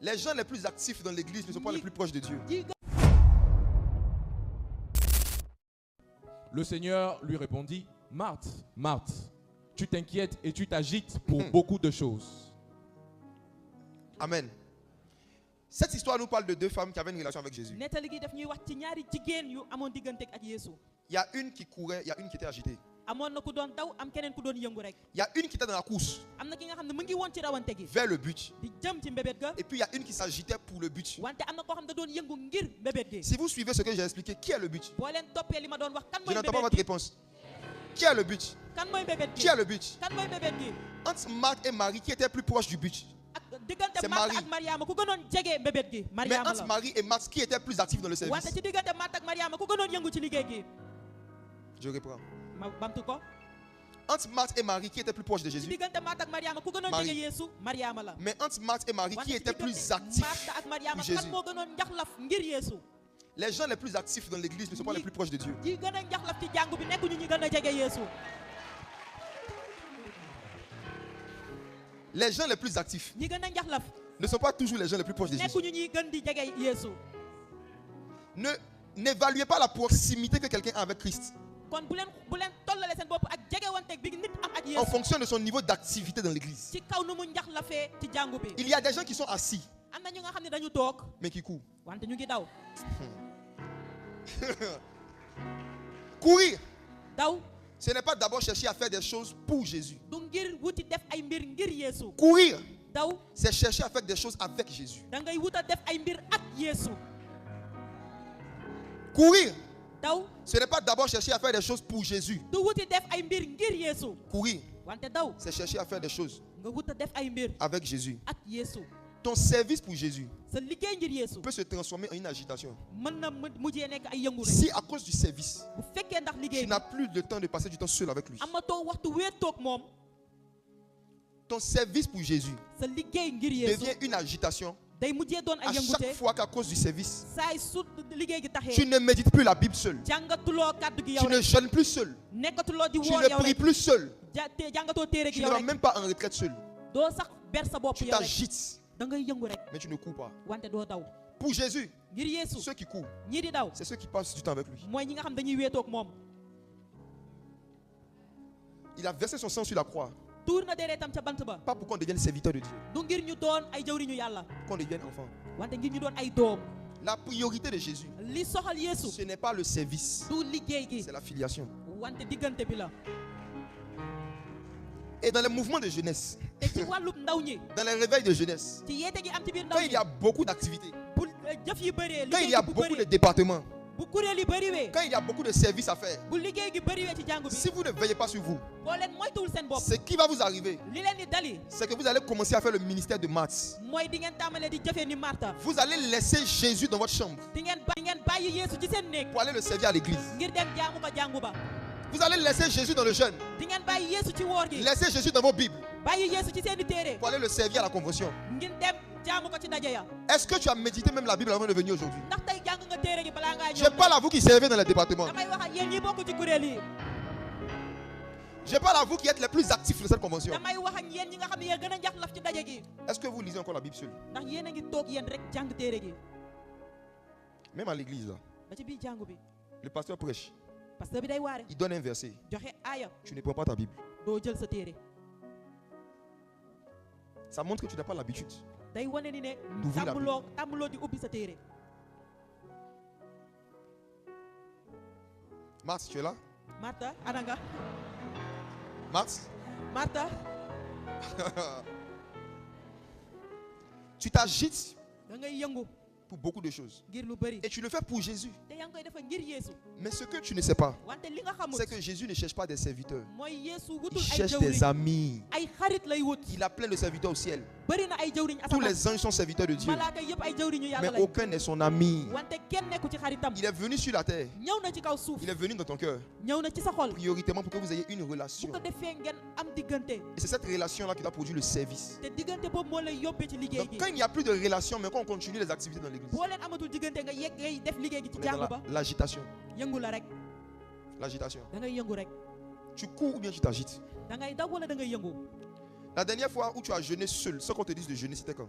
Les gens les plus actifs dans l'église ne sont pas les plus proches de Dieu. Le Seigneur lui répondit, Marthe, Marthe, tu t'inquiètes et tu t'agites pour beaucoup de choses. Amen. Cette histoire nous parle de deux femmes qui avaient une relation avec Jésus. Il y a une qui courait, il y a une qui était agitée. Il y a une qui était dans la course vers le but. Et puis il y a une qui s'agitait pour le but. Si vous suivez ce que j'ai expliqué, qui est le but? Je n'entends pas votre réponse. Qui est le but? Qui est le but? Entre Marthe et Marie, qui était plus proche du but? C'est Marie. Mais entre Marie et Marthe, qui était plus actif dans le service? Je reprends. Entre Marthe et Marie, qui était plus proche de Jésus? Marie. Mais entre Marthe et Marie, qui était plus actif pour Jésus? Les gens les plus actifs dans l'église ne sont pas les plus proches de Dieu. Les gens les plus actifs ne sont pas toujours les gens les plus proches de Jésus. N'évaluez pas la proximité que quelqu'un a avec Christ en fonction de son niveau d'activité dans l'église. Il y a des gens qui sont assis mais qui courent. Courir, ce n'est pas d'abord chercher à faire des choses pour Jésus. Courir, c'est chercher à faire des choses avec Jésus. Courir, ce n'est pas d'abord chercher à faire des choses pour Jésus. Courir, c'est chercher à faire des choses avec Jésus. Ton service pour Jésus peut se transformer en une agitation. Si à cause du service, tu n'as plus le temps de passer du temps seul avec lui, ton service pour Jésus devient une agitation. À chaque fois qu'à cause du service, tu ne médites plus la Bible seul, tu ne jeûnes plus seul, tu ne pries plus seul, tu ne vas même pas en retraite seul. Tu t'agites, mais tu ne cours pas. Pour Jésus, ceux qui courent, c'est ceux qui passent du temps avec lui. Il a versé son sang sur la croix, pas pour qu'on devienne serviteur de Dieu, qu'on devienne enfant. La priorité de Jésus, ce n'est pas le service, c'est la filiation. Et dans les mouvements de jeunesse, dans les réveils de jeunesse, quand il y a beaucoup d'activités, quand il y a beaucoup de départements, quand il y a beaucoup de services à faire, si vous ne veillez pas sur vous, ce qui va vous arriver, c'est que vous allez commencer à faire le ministère de Marthe. Vous allez laisser Jésus dans votre chambre pour aller le servir à l'église. Vous allez laisser Jésus dans le jeûne, laisser Jésus dans vos Bibles pour aller le servir à la convention. Est-ce que tu as médité même la Bible avant de venir aujourd'hui? Je parle à vous qui servez dans les départements. Je parle à vous qui êtes les plus actifs de cette convention. Est-ce que vous lisez encore la Bible seule? Même à l'église là, le pasteur prêche, il donne un verset, tu ne prends pas ta Bible. Ça montre que tu n'as pas l'habitude d'ouvrir la Bible. Marthe, tu es là? Marthe? Tu t'agites pour beaucoup de choses. Et tu le fais pour Jésus. Mais ce que tu ne sais pas, c'est que Jésus ne cherche pas des serviteurs. Il cherche des amis. Il a plein de serviteurs au ciel. Tous les anges sont serviteurs de Dieu, mais aucun n'est son ami. Il est venu sur la terre. Il est venu dans ton cœur, prioritairement pour que vous ayez une relation. Et c'est cette relation-là qui va produire le service. Donc quand il n'y a plus de relation, mais quand on continue les activités dans l'église, on est dans l'agitation. L'agitation. Tu cours ou bien tu t'agites? La dernière fois où tu as jeûné seul, ce qu'on te dit de jeûner, c'était quand?